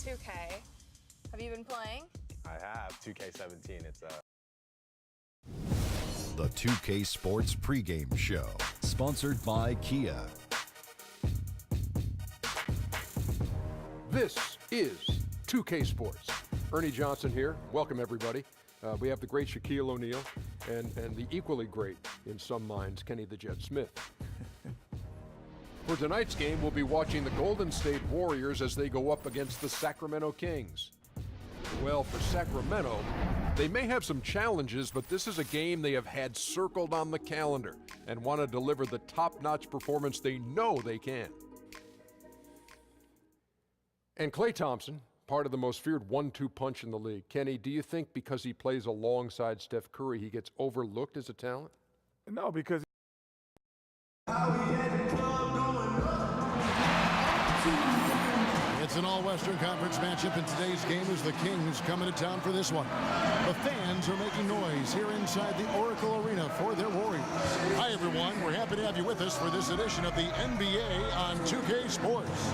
2K. Have you been playing? I have 2K17. It's The 2K Sports pregame show, sponsored by Kia. This is 2K Sports. Ernie Johnson here. Welcome, everybody. We have the great Shaquille O'Neal and the equally great, in some minds, Kenny the Jet Smith. For tonight's game, we'll be watching the Golden State Warriors as they go up against the Sacramento Kings. Well, for Sacramento, they may have some challenges, but this is a game they have had circled on the calendar and want to deliver the top-notch performance they know they can. And Klay Thompson, part of the most feared 1-2 punch in the league. Kenny, do you think because he plays alongside Steph Curry, he gets overlooked as a talent? No, because it's an all-Western Conference matchup in today's game as the Kings coming to town for this one. The fans are making noise here inside the Oracle Arena for their Warriors. Hi, everyone. We're happy to have you with us for this edition of the NBA on 2K Sports.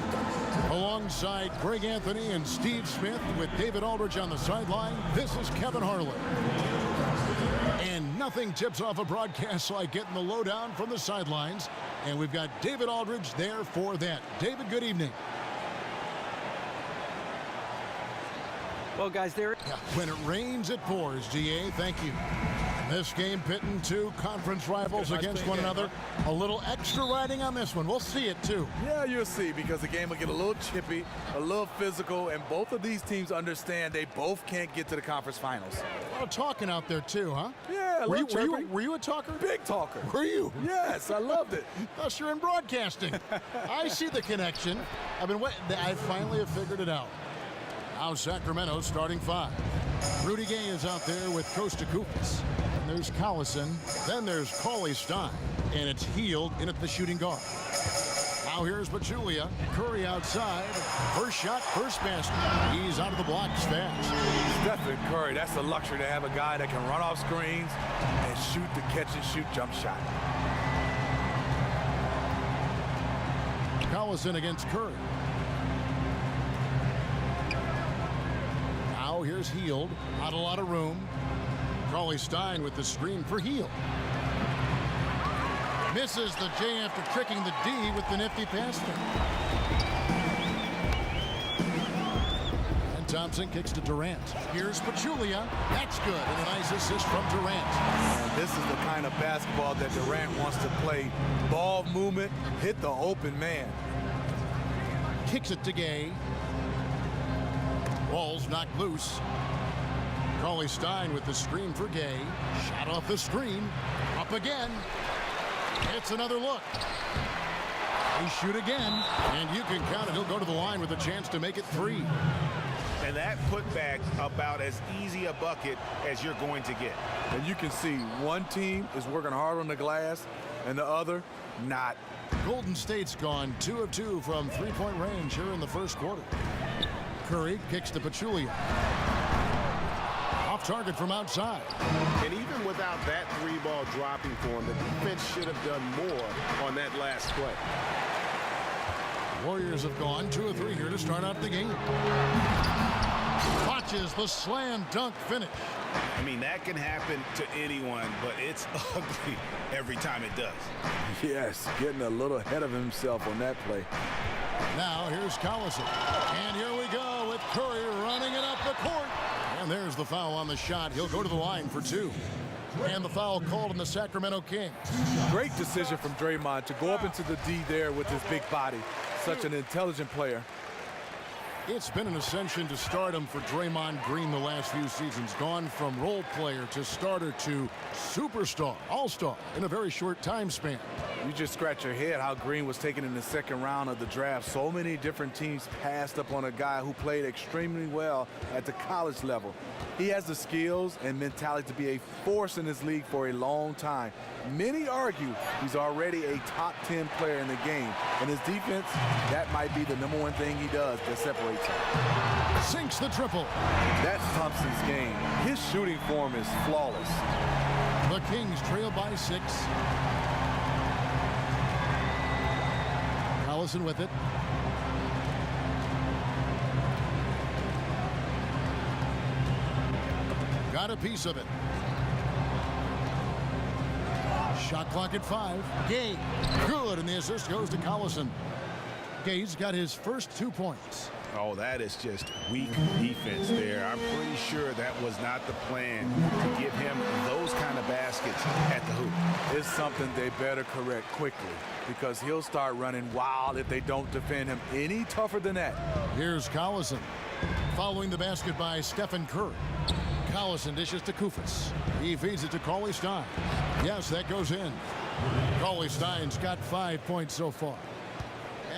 Alongside Greg Anthony and Steve Smith with David Aldridge on the sideline, this is Kevin Harlan. And nothing tips off a broadcast like getting the lowdown from the sidelines. And we've got David Aldridge there for that. David, good evening. Well, guys, when it rains, it pours, GA. Thank you. This game pitting two conference rivals against one another. A little extra riding on this one. We'll see it, too. yeah, you'll see, because the game will get a little chippy, a little physical, and both of these teams understand they both can't get to the conference finals. A lot of talking out there, too, huh? Yeah, Were you a talker? Big talker. Were you? Yes, I loved it. Thus, you're in broadcasting. I see the connection. I finally have figured it out. Now Sacramento starting five. Rudy Gay is out there with Kosta Koufis. And there's Collison. Then there's Cauley-Stein. And it's Hield in at the shooting guard. Now here's Pachulia. Curry outside. First shot, first basket. He's out of the blocks fast. Stephen Curry, that's a luxury to have a guy that can run off screens and shoot the catch-and-shoot jump shot. Collison against Curry. Now here's Hield. Not a lot of room. Cauley-Stein with the screen for Hield. Misses the J after tricking the D with the nifty pass. And Thompson kicks to Durant. Here's Pachulia. That's good. And a nice assist from Durant. And this is the kind of basketball that Durant wants to play. Ball movement, hit the open man. Kicks it to Gay. Ball's knocked loose. Cauley-Stein with the screen for Gay. Shot off the screen. Up again. It's another look. They shoot again. And you can count it. He'll go to the line with a chance to make it three. And that putback about as easy a bucket as you're going to get. And you can see one team is working hard on the glass and the other not. Golden State's gone 2 of 2 from three-point range here in the first quarter. Curry kicks to Pachulia. Off target from outside. And even without that three ball dropping for him, the defense should have done more on that last play. Warriors have gone 2 of 3 here to start out the game. Watches the slam dunk finish. I mean, that can happen to anyone, but it's ugly every time it does. Yes, getting a little ahead of himself on that play. Now here's Collison. And here we go with Curry running it up the court. And there's the foul on the shot. He'll go to the line for 2. And the foul called on the Sacramento Kings. Great decision from Draymond to go up into the D there with his big body. Such an intelligent player. It's been an ascension to stardom for Draymond Green the last few seasons. Gone from role player to starter to superstar, all-star in a very short time span. You just scratch your head how Green was taken in the second round of the draft. So many different teams passed up on a guy who played extremely well at the college level. He has the skills and mentality to be a force in this league for a long time. Many argue he's already a top 10 player in the game. And his defense, that might be the #1 thing he does that separates him. Sinks the triple. That's Thompson's game. His shooting form is flawless. The Kings trail by 6. Collison with it. got a piece of it. Shot clock at 5. Gay, good, and the assist goes to Collison. Gay's got his first 2 points. Oh, that is just weak defense there. I'm pretty sure that was not the plan to give him those kind of baskets at the hoop. It's something they better correct quickly because he'll start running wild if they don't defend him any tougher than that. Here's Collison. Following the basket by Stephen Curry. Collison dishes to Koufos. He feeds it to Cauley Stein. Yes, that goes in. Cauley Stein's got 5 points so far.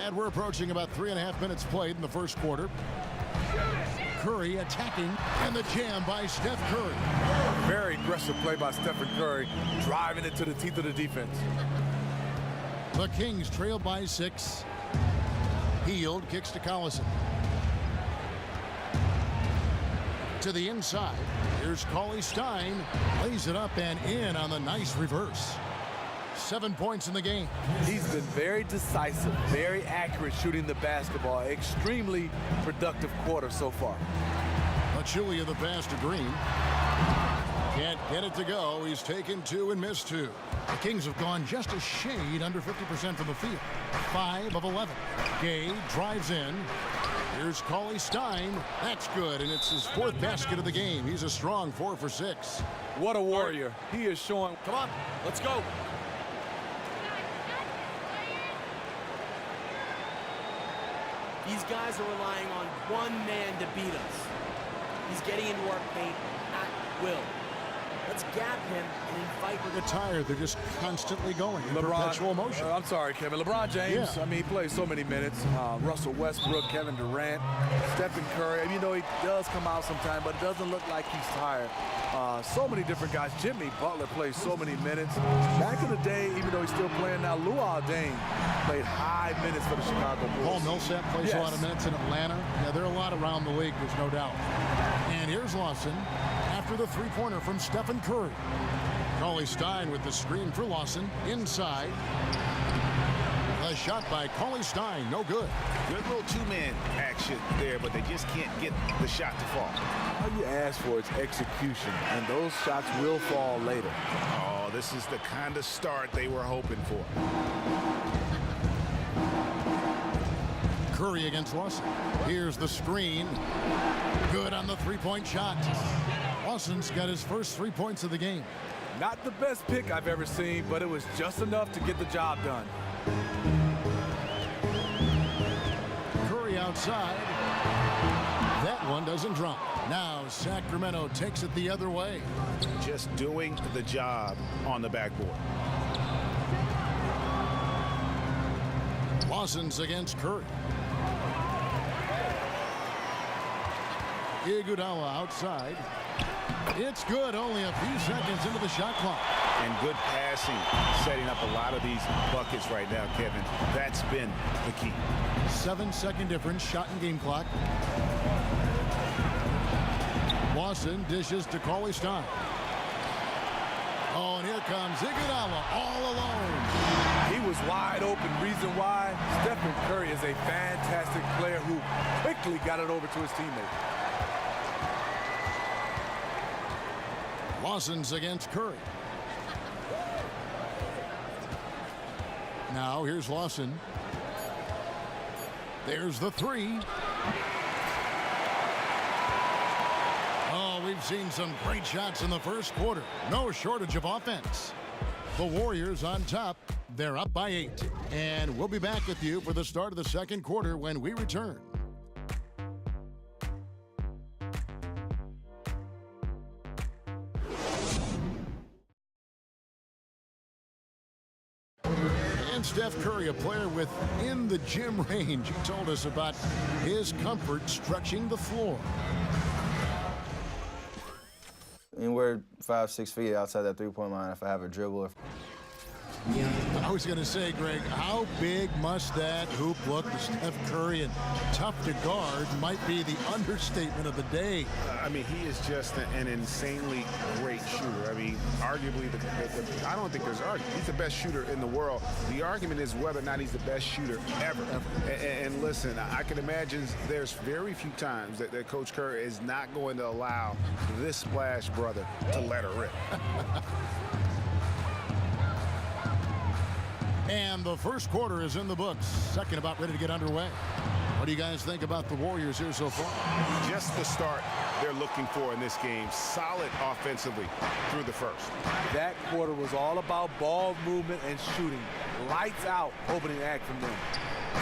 And we're approaching about 3.5 minutes played in the first quarter. Curry attacking, and the jam by Steph Curry. Very aggressive play by Stephen Curry, driving it to the teeth of the defense. The Kings trail by 6. Hield kicks to Collison. To the inside. Here's Cauley Stein. Lays it up and in on the nice reverse. 7 points in the game. He's been very decisive, very accurate shooting the basketball. Extremely productive quarter so far. Pachulia the pass to Green. Can't get it to go. He's taken 2 and missed 2. The Kings have gone just a shade under 50% from the field. 5 of 11. Gay drives in. Here's Cauley Stein. That's good, and it's his 4th basket of the game. He's a strong 4 for 6. What a warrior. He is showing. Come on, let's go. These guys are relying on one man to beat us. He's getting into our paint at will. Let's gap him and invite him. They're tired. They're just constantly going in perpetual motion. I'm sorry, Kevin. LeBron James, Yeah. I mean, he plays so many minutes. Russell Westbrook, Kevin Durant, Stephen Curry. You know, he does come out sometime, but it doesn't look like he's tired. So many different guys. Jimmy Butler plays so many minutes. Back in the day, even though he's still playing now, Luol Deng played high minutes for the Chicago Bulls. Paul Millsap plays a lot of minutes in Atlanta. Yeah, there are a lot around the league, there's no doubt. And here's Lawson after the three-pointer from Stephen Curry. Cauley Stein with the screen for Lawson. Inside. A shot by Cauley Stein. No good. Good little two-man action there, but they just can't get the shot to fall. All you ask for is execution, and those shots will fall later. Oh, this is the kind of start they were hoping for. Curry against Lawson. Here's the screen. Good on the three-point shot. Lawson's got his first 3 points of the game. Not the best pick I've ever seen, but it was just enough to get the job done. Curry outside. That one doesn't drop. Now Sacramento takes it the other way. Just doing the job on the backboard. Lawson's against Curry. Iguodala outside. It's good, only a few seconds into the shot clock. And good passing, setting up a lot of these buckets right now, Kevin. That's been the key. 7-second difference, shot and game clock. Lawson dishes to Cauley Stein. Oh, and here comes Iguodala all alone. He was wide open. Reason why? Stephen Curry is a fantastic player who quickly got it over to his teammate. Lawson's against Curry. Now here's Lawson. There's the three. Oh, we've seen some great shots in the first quarter. No shortage of offense. The Warriors on top. They're up by 8. And we'll be back with you for the start of the second quarter when we return. And Steph Curry, a player within the gym range, he told us about his comfort stretching the floor. Anywhere 5-6 feet outside that three-point line, if I have a dribble. A was going to say, Greg, how big must that hoop look to Steph Curry? And tough to guard might be the understatement of the day. I mean, he is just an insanely great shooter. I mean, arguably, I don't think there's an argument. He's the best shooter in the world. The argument is whether or not he's the best shooter ever. And listen, I can imagine there's very few times that Coach Kerr is not going to allow this splash brother to let her rip. And the first quarter is in the books. Second about ready to get underway. What do you guys think about the Warriors here so far? Just the start they're looking for in this game. Solid offensively through the first. That quarter was all about ball movement and shooting. Lights out opening act from them.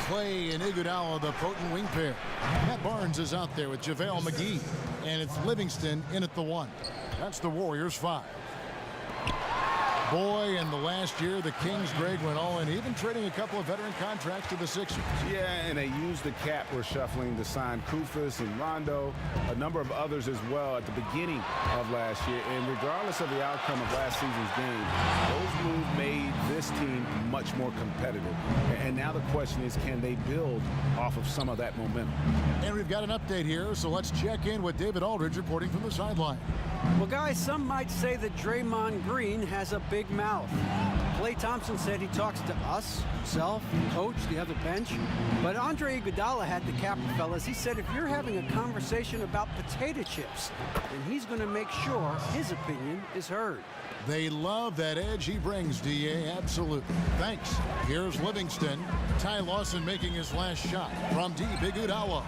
Clay and Iguodala, the potent wing pair. Matt Barnes is out there with JaVale McGee. And it's Livingston in at the 1. That's the Warriors 5. Boy, in the last year, the Kings, Greg, went all in, even trading a couple of veteran contracts to the Sixers. Yeah, and they used the cap we're shuffling to sign Kufus and Rondo, a number of others as well at the beginning of last year. And regardless of the outcome of last season's game, those moves made this team much more competitive. And now the question is, can they build off of some of that momentum? And we've got an update here, so let's check in with David Aldridge reporting from the sideline. Well, guys, some might say that Draymond Green has a big mouth. Klay Thompson said he talks to us, himself, coach, the other bench. But Andre Iguodala had the capper, fellas. He said if you're having a conversation about potato chips, then he's going to make sure his opinion is heard. They love that edge he brings, D.A. Absolutely. Thanks. Here's Livingston. Ty Lawson making his last shot from deep. Iguodala.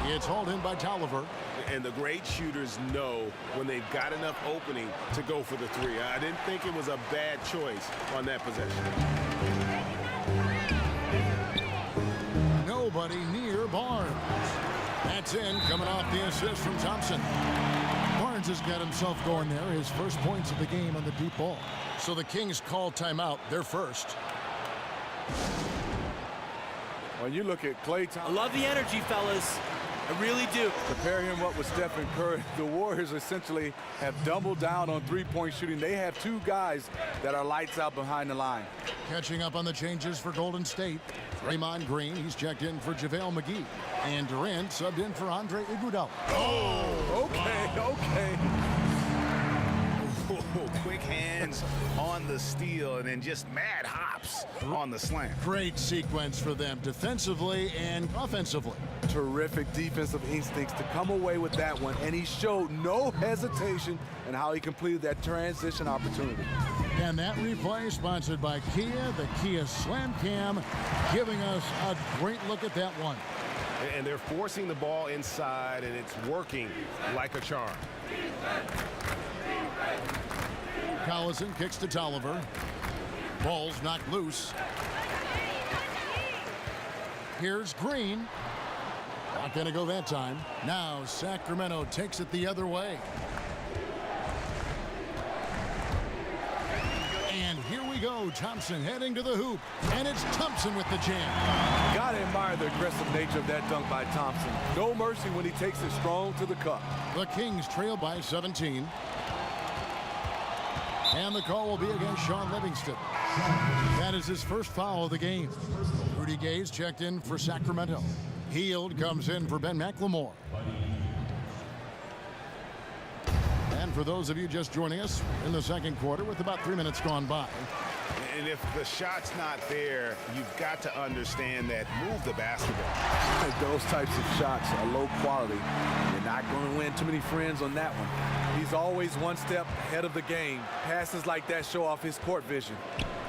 It's hauled in by Tolliver. And the great shooters know when they've got enough opening to go for the three. I didn't think it was a bad choice on that possession. Nobody near Barnes. That's in, coming off the assist from Thompson. Barnes has got himself going there, his first points of the game on the deep ball. So the Kings call timeout, their first. When you look at Klay Thompson, I love the energy, fellas. I really do. Compare him up with Stephen Curry. The Warriors essentially have doubled down on three-point shooting. They have two guys that are lights out behind the line. Catching up on the changes for Golden State. Draymond Green, he's checked in for JaVale McGee. And Durant subbed in for Andre Iguodala. Oh, okay. Quick hands on the steal and then just mad hops on the slam. Great sequence for them defensively and offensively. Terrific defensive instincts to come away with that one, and he showed no hesitation in how he completed that transition opportunity. And that replay sponsored by Kia, the Kia Slam Cam, giving us a great look at that one. And they're forcing the ball inside, and it's working like a charm. Collison kicks to Tolliver. Ball's knocked loose. Here's Green. Not going to go that time. Now Sacramento takes it the other way. And here we go. Thompson heading to the hoop. And it's Thompson with the jam. Gotta admire the aggressive nature of that dunk by Thompson. No mercy when he takes it strong to the cup. The Kings trail by 17. And the call will be against Sean Livingston. That is his first foul of the game. Rudy Gay's checked in for Sacramento. Hield comes in for Ben McLemore. And for those of you just joining us in the second quarter with about 3 minutes gone by. And if the shot's not there, you've got to understand that move the basketball. Those types of shots are low quality. You're not going to win too many friends on that one. He's always one step ahead of the game. Passes like that show off his court vision.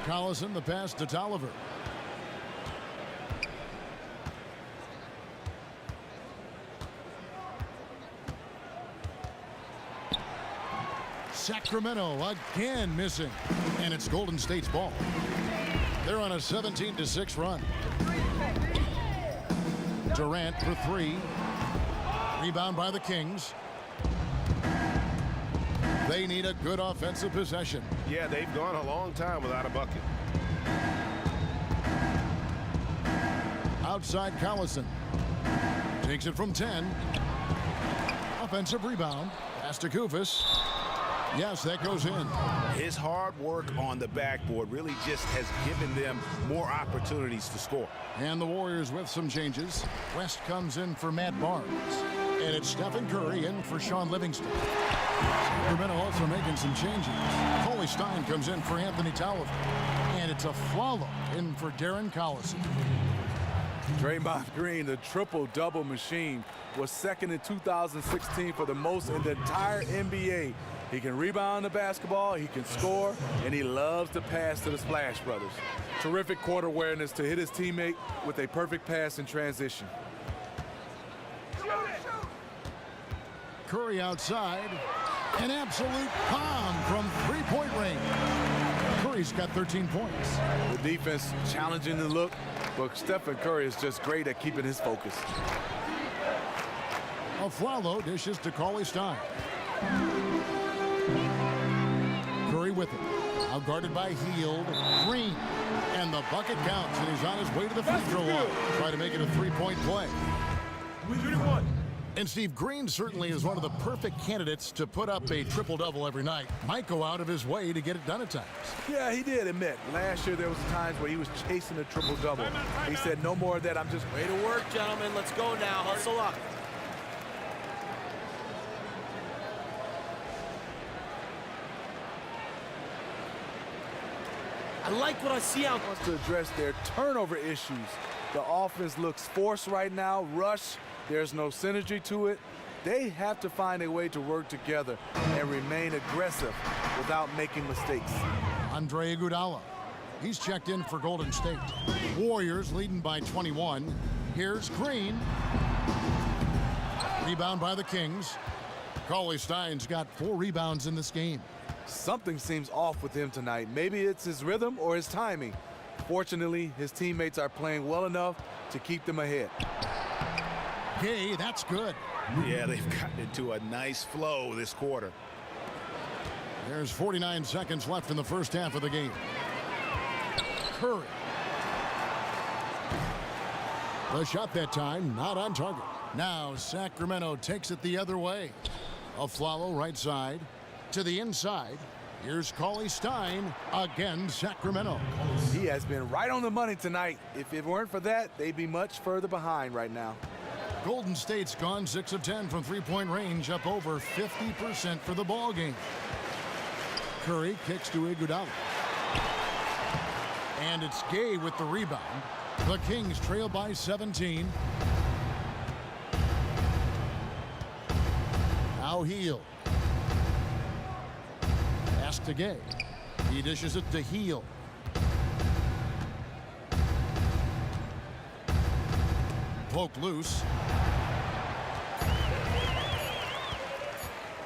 Collison, the pass to Tolliver. Sacramento again missing. And it's Golden State's ball. They're on a 17-6 run. Durant for three. Rebound by the Kings. They need a good offensive possession. Yeah, they've gone a long time without a bucket. Outside Collison. Takes it from 10. Offensive rebound. Pass to Kufus. Yes, that goes in. His hard work on the backboard really just has given them more opportunities to score. And the Warriors with some changes. West comes in for Matt Barnes. And it's Stephen Curry in for Sean Livingston. Sacramento also making some changes. Coley Stein comes in for Anthony Tolliver. And it's Afflalo in for Darren Collison. Draymond Green, the triple-double machine, was second in 2016 for the most in the entire NBA. He can rebound the basketball, he can score, and he loves to pass to the Splash Brothers. Terrific court awareness to hit his teammate with a perfect pass in transition. Curry outside. An absolute bomb from three-point range. Curry's got 13 points. The defense challenging the look, but Stephen Curry is just great at keeping his focus. Afflalo dishes to Cauley Stein. Curry with it. Out guarded by Hield. Green. And the bucket counts, and he's on his way to the free throw line. Try to make it a three-point play. And Steve, Green certainly is one of the perfect candidates to put up a triple-double every night. Might go out of his way to get it done at times. Yeah, he did admit. Last year there was times where he was chasing a triple-double. He said, no more of that. I'm just... Way to work, gentlemen. Let's go now. Hustle up. I like what I see out there. Wants to address their turnover issues. The offense looks forced right now. Rush. There's no synergy to it. They have to find a way to work together and remain aggressive without making mistakes. Andre Iguodala. He's checked in for Golden State. Warriors leading by 21. Here's Green. Rebound by the Kings. Cauley Stein's got 4 rebounds in this game. Something seems off with him tonight. Maybe it's his rhythm or his timing. Fortunately, his teammates are playing well enough to keep them ahead. Gay, that's good. Yeah, they've gotten into a nice flow this quarter. There's 49 seconds left in the first half of the game. Curry. The shot that time, not on target. Now Sacramento takes it the other way. Afflalo right side to the inside. Here's Cauley Stein. Again, Sacramento. He has been right on the money tonight. If it weren't for that, they'd be much further behind right now. Golden State's gone 6 of 10 from three-point range, up over 50% for the ball game. Curry kicks to Iguodala. And it's Gay with the rebound. The Kings trail by 17. Now Hield. Pass to Gay. He dishes it to Hield. Poked loose.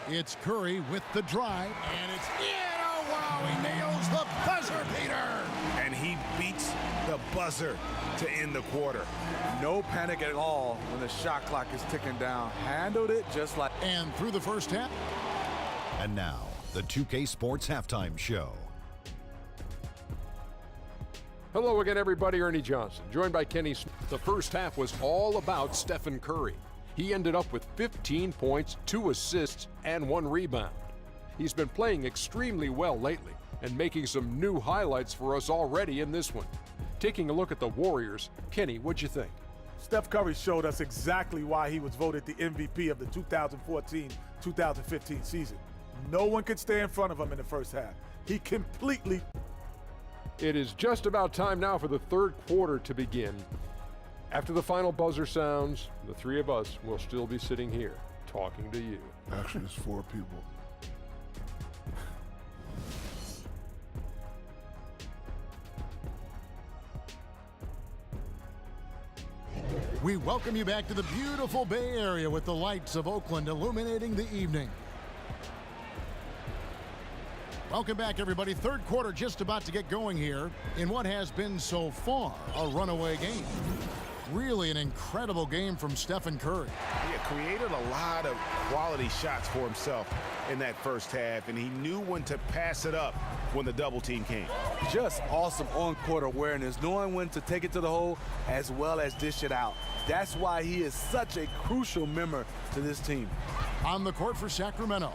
It's Curry with the drive, and it's in. Oh, wow, he nails the buzzer beater. And he beats the buzzer to end the quarter. No panic at all when the shot clock is ticking down. Handled it just like... And through the first half. And now, the 2K Sports Halftime Show. Hello again, everybody. Ernie Johnson, joined by Kenny Smith. The first half was all about Stephen Curry. He ended up with 15 points, 2 assists, and 1 rebound. He's been playing extremely well lately and making some new highlights for us already in this one. Taking a look at the Warriors, Kenny, what'd you think? Steph Curry showed us exactly why he was voted the MVP of the 2014-2015 season. No one could stay in front of him in the first half. He completely... It is just about time now for the third quarter to begin. After the final buzzer sounds, the three of us will still be sitting here talking to you. Actually, it's 4 people. We welcome you back to the beautiful Bay Area with the lights of Oakland illuminating the evening. Welcome back, everybody. Third quarter just about to get going here in what has been so far a runaway game. Really an incredible game from Stephen Curry. He created a lot of quality shots for himself in that first half, and he knew when to pass it up when the double team came. Just awesome on-court awareness, knowing when to take it to the hole as well as dish it out. That's why he is such a crucial member to this team. On the court for Sacramento,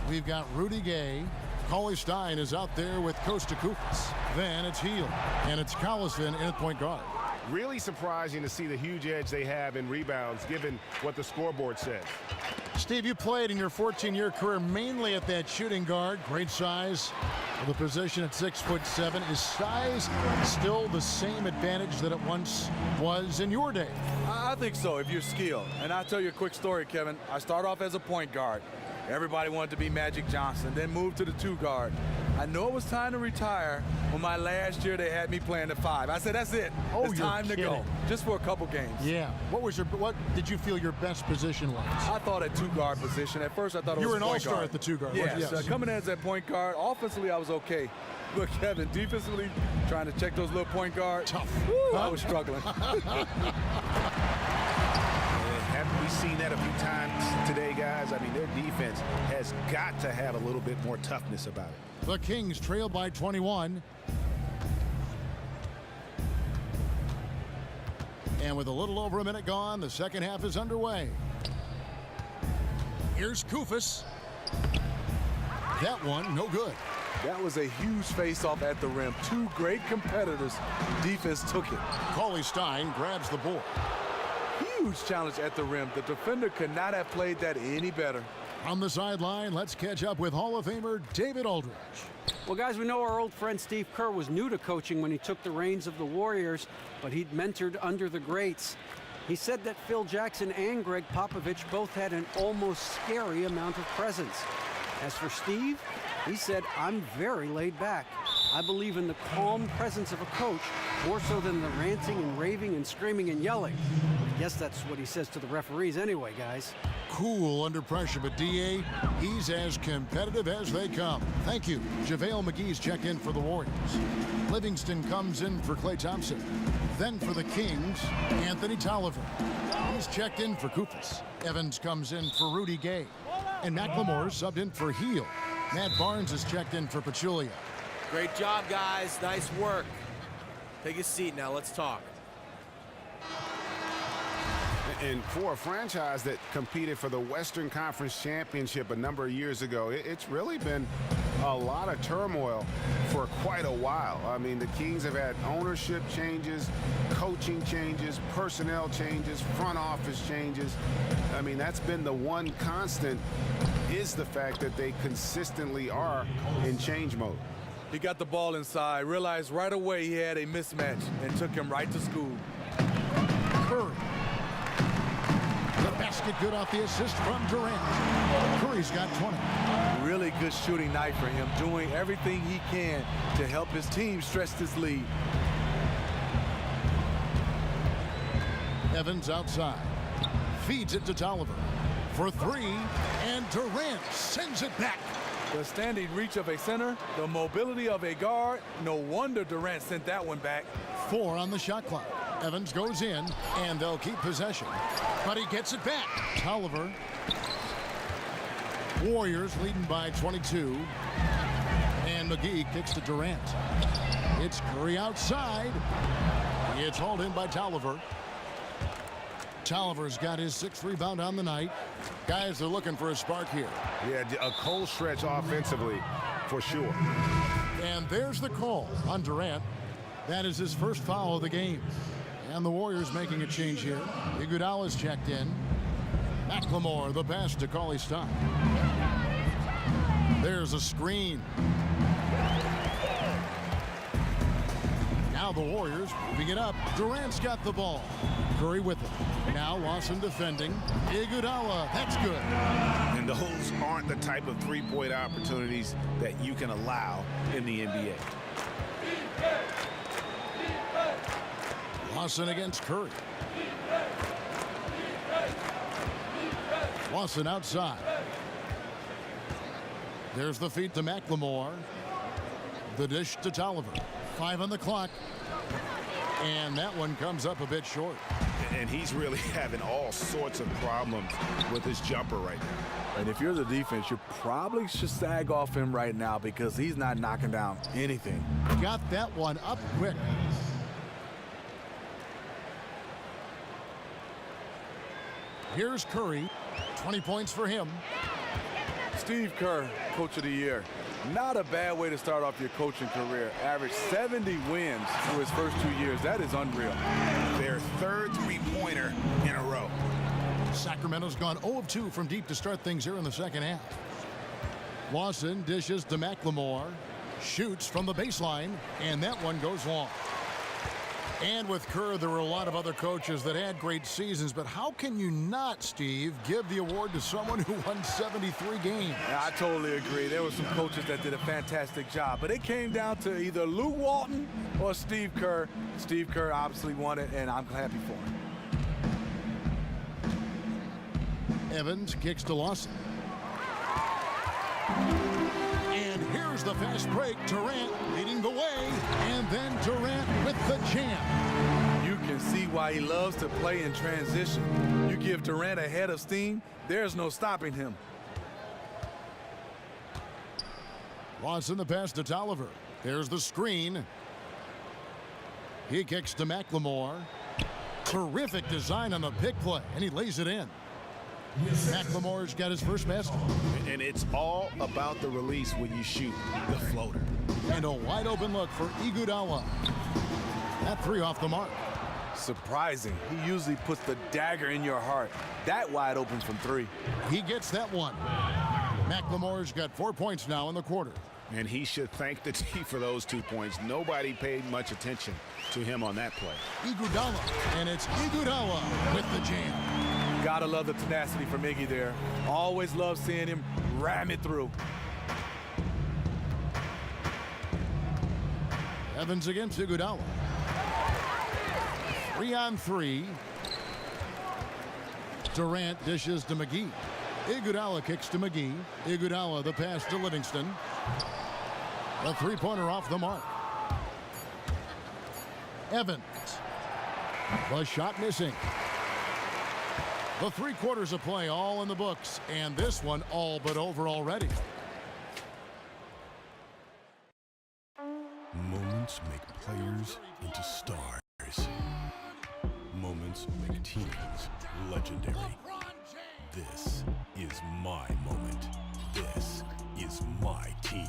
We've got Rudy Gay. Cauley Stein is out there with Kosta Koufos. Then it's Hield, and it's Collison in at point guard. Really surprising to see the huge edge they have in rebounds, given what the scoreboard says. Steve, you played in your 14-year career mainly at that shooting guard. Great size for the position at 6'7". Is size still the same advantage that it once was in your day? I think so, if you're skilled. And I'll tell you a quick story, Kevin. I started off as a point guard. Everybody wanted to be Magic Johnson, then moved to the 2 guard. I know it was time to retire when my last year they had me playing the 5. I said, that's it. It's time to go. Just for a couple games. Yeah. What did you feel your best position was? I thought at 2 guard position. At first I thought it was you were an point all-star guard. at the 2 guard. Yes. Coming in as that point guard. Offensively, I was okay. But Kevin, defensively, trying to check those little point guards. Tough. I was struggling. Haven't we seen that a few times today, guys? I mean, their defense has got to have a little bit more toughness about it. The Kings trail by 21. And with a little over a minute gone, the second half is underway. Here's Koufos. That one, no good. That was a huge face-off at the rim. 2 great competitors. Defense took it. Cauley Stein grabs the board. Huge challenge at the rim. The defender could not have played that any better. On the sideline, let's catch up with Hall of Famer David Aldridge. Well, guys, we know our old friend Steve Kerr was new to coaching when he took the reins of the Warriors, but he'd mentored under the greats. He said that Phil Jackson and Greg Popovich both had an almost scary amount of presence. As for Steve, he said, I'm very laid back. I believe in the calm presence of a coach more so than the ranting and raving and screaming and yelling. I guess that's what he says to the referees anyway, guys. Cool under pressure, but D.A., he's as competitive as they come. Thank you. JaVale McGee's checked in for the Warriors. Livingston comes in for Klay Thompson. Then for the Kings, Anthony Tolliver. He's checked in for Koufos. Evans comes in for Rudy Gay. And McLemore subbed in for Hield. Matt Barnes is checked in for Pachulia. Great job, guys. Nice work. Take a seat now. Let's talk. And for a franchise that competed for the Western Conference Championship a number of years ago, it's really been a lot of turmoil for quite a while. I mean, the Kings have had ownership changes, coaching changes, personnel changes, front office changes. I mean, that's been the one constant, is the fact that they consistently are in change mode. He got the ball inside, realized right away he had a mismatch, and took him right to school. Curry. The basket good off the assist from Durant. Curry's got 20. Really good shooting night for him, doing everything he can to help his team stretch this lead. Evans outside. Feeds it to Tolliver. For 3, and Durant sends it back. The standing reach of a center, the mobility of a guard. No wonder Durant sent that one back. 4 on the shot clock. Evans goes in, and they'll keep possession. But he gets it back. Tolliver. Warriors leading by 22. And McGee kicks to Durant. It's Curry outside. It's hauled in by Tolliver. Tolliver's got his 6th rebound on the night. Guys, they're looking for a spark here. Yeah, a cold stretch offensively, for sure. And there's the call on Durant. That is his first foul of the game. And the Warriors making a change here. Iguodala's checked in. McLemore, the pass to Cauley Stein. There's a screen. Now the Warriors moving it up. Durant's got the ball. Curry with it. Now Lawson defending. Iguodala, that's good. And those aren't the type of three-point opportunities that you can allow in the NBA. Lawson against Curry. Lawson outside. There's the feed to McLemore. The dish to Tolliver. 5 on the clock. And that one comes up a bit short. And he's really having all sorts of problems with his jumper right now. And if you're the defense, you probably should sag off him right now because he's not knocking down anything. Got that one up quick. Here's Curry. 20 points for him. Steve Kerr, Coach of the Year. Not a bad way to start off your coaching career. Averaged 70 wins through his first 2 years. That is unreal. Their third three-pointer in a row. Sacramento's gone 0 of 2 from deep to start things here in the second half. Lawson dishes to McLemore. Shoots from the baseline, and that one goes long. And with Kerr, there were a lot of other coaches that had great seasons, but how can you not, Steve, give the award to someone who won 73 games? Yeah, I totally agree. There were some coaches that did a fantastic job, but it came down to either Luke Walton or Steve Kerr. Steve Kerr obviously won it, and I'm happy for him. Evans kicks to Lawson. And here's the fast break. Durant leading the way, and then Durant with the jam. You can see why he loves to play in transition. You give Durant a head of steam, there's no stopping him. Lawson the pass to Tolliver. There's the screen. He kicks to McLemore. Terrific design on the pick play, and he lays it in. McLemore's got his first basket. And it's all about the release when you shoot the floater. And a wide open look for Iguodala. That three off the mark. Surprising. He usually puts the dagger in your heart. That wide open from three. He gets that one. McLemore's got 4 points now in the quarter. And he should thank the team for those 2 points. Nobody paid much attention to him on that play. Iguodala, and it's Iguodala with the jam. Gotta love the tenacity from Iggy there. Always love seeing him ram it through. Evans against Iguodala. 3-on-3. Durant dishes to McGee. Iguodala kicks to McGee. Iguodala the pass to Livingston. A three-pointer off the mark. Evans. The shot missing. The 3 quarters of play all in the books, and this one all but over already. Moments make players into stars. Moments make teams legendary. This is my moment. This is my team.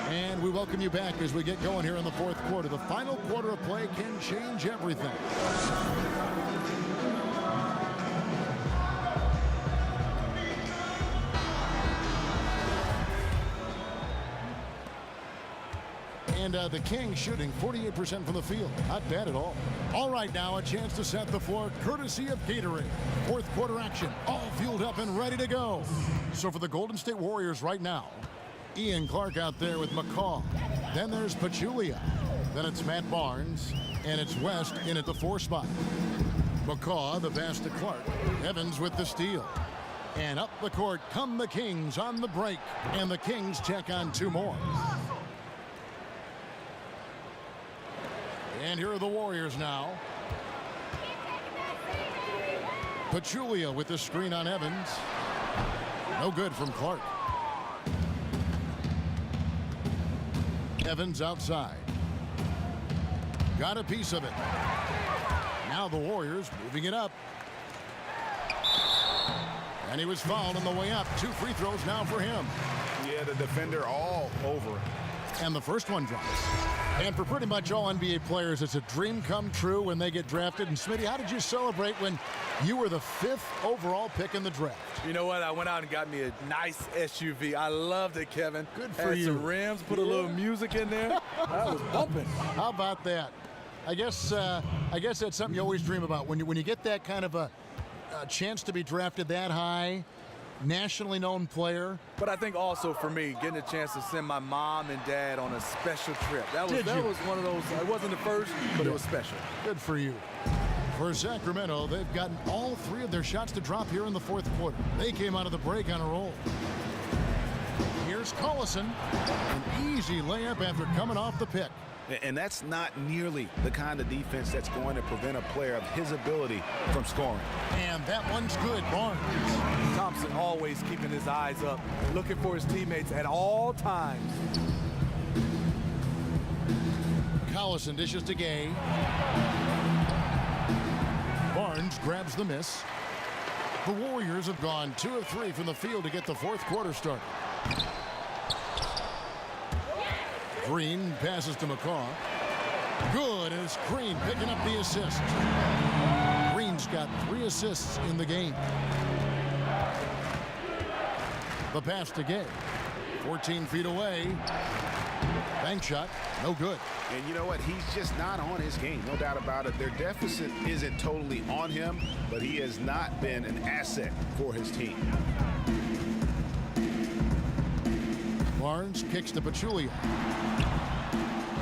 And we welcome you back as we get going here in the fourth quarter. The final quarter of play can change everything. And the Kings shooting 48% from the field. Not bad at all. All right, now a chance to set the floor courtesy of Gatorade. Fourth quarter action, all fueled up and ready to go. So for the Golden State Warriors right now, Ian Clark out there with McCaw. Then there's Pachulia. Then it's Matt Barnes. And it's West in at the 4 spot. McCaw, the pass to Clark. Evans with the steal. And up the court come the Kings on the break. And the Kings check on 2 more. And here are the Warriors now. Pachulia with the screen on Evans. No good from Clark. Evans outside. Got a piece of it. Now the Warriors moving it up. And he was fouled on the way up. 2 free throws now for him. Yeah, the defender all over it. And the first one drops. And for pretty much all NBA players, it's a dream come true when they get drafted. And Smitty, how did you celebrate when you were the 5th overall pick in the draft? You know what? I went out and got me a nice SUV. I loved it, Kevin. Good for Had you. some rims, put a little music in there. I was bumping. How about that? I guess that's something you always dream about when you get that kind of a chance to be drafted that high, nationally known player. But I think also for me, getting a chance to send my mom and dad on a special trip. That was one of those. It wasn't the first, but it was special. Good for you. For Sacramento, they've gotten all 3 of their shots to drop here in the fourth quarter. They came out of the break on a roll. Here's Collison. An easy layup after coming off the pick. And that's not nearly the kind of defense that's going to prevent a player of his ability from scoring. And that one's good. Barnes. Thompson always keeping his eyes up, looking for his teammates at all times. Collison dishes to Gay. Barnes grabs the miss. The Warriors have gone 2 of 3 from the field to get the fourth quarter started. Green passes to McCaw. Good, and it's Green picking up the assist. Green's got 3 assists in the game. The pass to Gay. 14 feet away. Bank shot, no good. And you know what? He's just not on his game, no doubt about it. Their deficit isn't totally on him, but he has not been an asset for his team. Barnes kicks to Pachulia.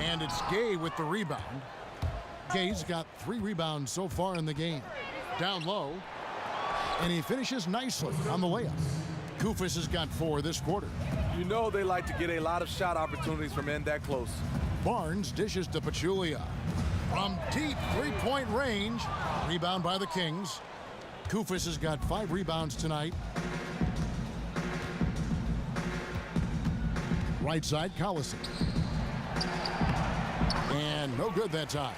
And it's Gay with the rebound. Gay's got 3 rebounds so far in the game. Down low. And he finishes nicely on the layup. Koufos has got 4 this quarter. You know they like to get a lot of shot opportunities from in that close. Barnes dishes to Pachulia. From deep 3-point range. Rebound by the Kings. Koufos has got 5 rebounds tonight. Right side, Collison. And no good that time.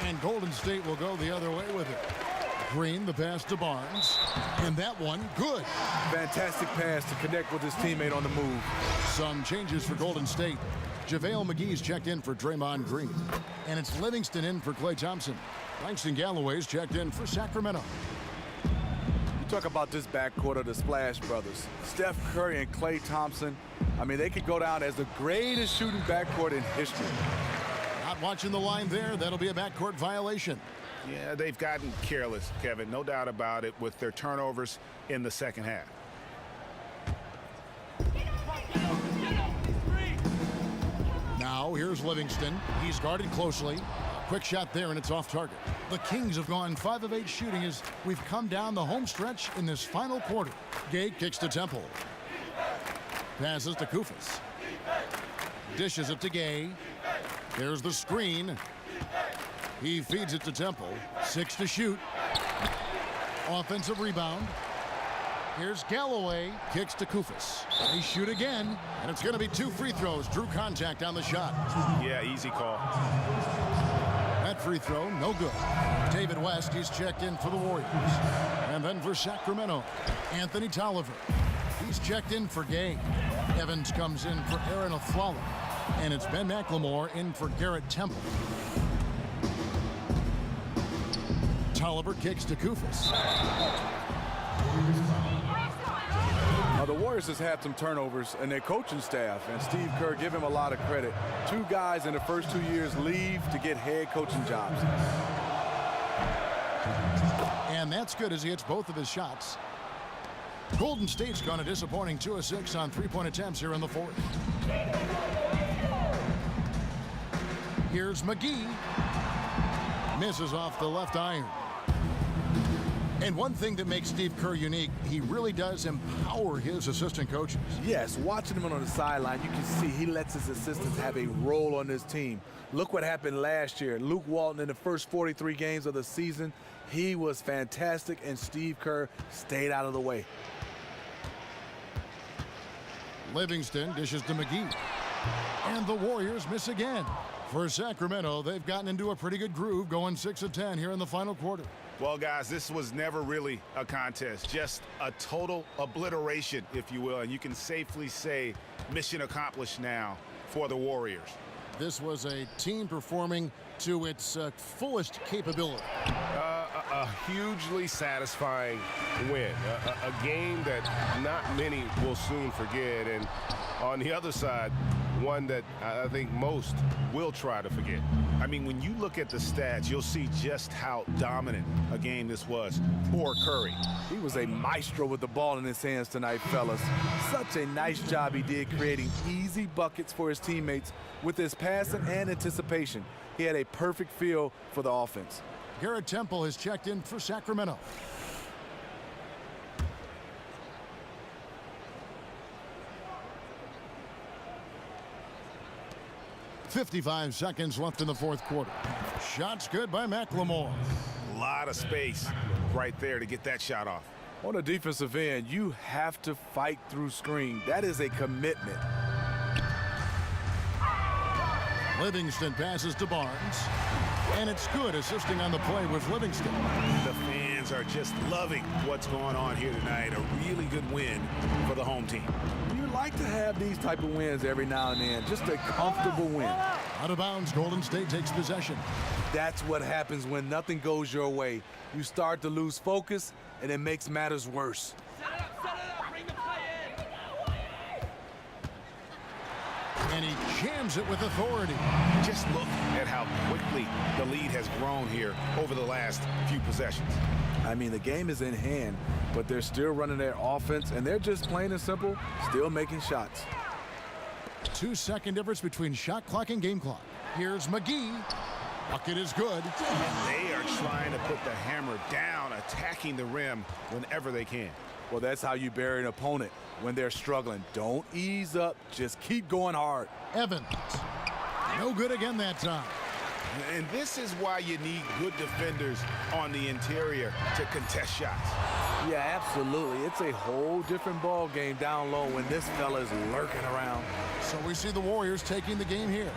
And Golden State will go the other way with it. Green, the pass to Barnes. And that one, good. Fantastic pass to connect with his teammate on the move. Some changes for Golden State. JaVale McGee's checked in for Draymond Green. And it's Livingston in for Klay Thompson. Langston Galloway's checked in for Sacramento. You talk about this backcourt of the Splash Brothers. Steph Curry and Klay Thompson. I mean, they could go down as the greatest shooting backcourt in history. Not watching the line there. That'll be a backcourt violation. Yeah, they've gotten careless, Kevin, no doubt about it, with their turnovers in the second half. Now here's Livingston. He's guarded closely. Quick shot there, and it's off target. The Kings have gone 5 of 8 shooting as we've come down the home stretch in this final quarter. Gay kicks to Temple. Passes to Koufos. Dishes it to Gay. There's the screen. He feeds it to Temple. 6 to shoot. Offensive rebound. Here's Galloway. Kicks to Koufos. They shoot again, and it's going to be 2 free throws. Drew contact on the shot. Yeah, easy call. That free throw, no good. David West, he's checked in for the Warriors. And then for Sacramento, Anthony Tolliver. He's checked in for Gay. Evans comes in for Aaron Aflalo. And it's Ben McLemore in for Garrett Temple. Tolliver kicks to Koufos. The Warriors has had some turnovers in their coaching staff, and Steve Kerr give him a lot of credit. 2 guys in the first 2 years leave to get head coaching jobs. And that's good as he hits both of his shots. Golden State's gone a disappointing 2 of 6 on 3-point attempts here in the fourth. Here's McGee. Misses off the left iron. And one thing that makes Steve Kerr unique, he really does empower his assistant coaches. Yes, watching him on the sideline, you can see he lets his assistants have a role on this team. Look what happened last year. Luke Walton in the first 43 games of the season, he was fantastic, and Steve Kerr stayed out of the way. Livingston dishes to McGee. And the Warriors miss again. For Sacramento, they've gotten into a pretty good groove, going 6 of 10 here in the final quarter. Well, guys, this was never really a contest, just a total obliteration, if you will. And you can safely say mission accomplished now for the Warriors. This was a team performing to its fullest capability. A hugely satisfying win. A game that not many will soon forget. And on the other side, one that I think most will try to forget. I mean, when you look at the stats, you'll see just how dominant a game this was for Curry. He was a maestro with the ball in his hands tonight, fellas. Such a nice job he did creating easy buckets for his teammates with his passing and anticipation. He had a perfect feel for the offense. Garrett Temple has checked in for Sacramento. .55 seconds left in the fourth quarter. Shots good by McLemore. A lot of space right there to get that shot off. On the defensive end, you have to fight through screen. That is a commitment. Livingston passes to Barnes. And it's good, assisting on the play with Livingston. The fans are just loving what's going on here tonight. A really good win for the home team. You like to have these type of wins every now and then. Just a comfortable win. Out of bounds, Golden State takes possession. That's what happens when nothing goes your way. You start to lose focus, and it makes matters worse. And he jams it with authority. Just look at how quickly the lead has grown here over the last few possessions. I mean, the game is in hand, but they're still running their offense, and they're just plain and simple, still making shots. 2-second difference between shot clock and game clock. Here's McGee. Bucket is good. And they are trying to put the hammer down, attacking the rim whenever they can. Well, that's how you bury an opponent when they're struggling. Don't ease up. Just keep going hard. Evans. No good again that time. And this is why you need good defenders on the interior to contest shots. Yeah, absolutely. It's a whole different ball game down low when this fella's lurking around. So we see the Warriors taking the game here.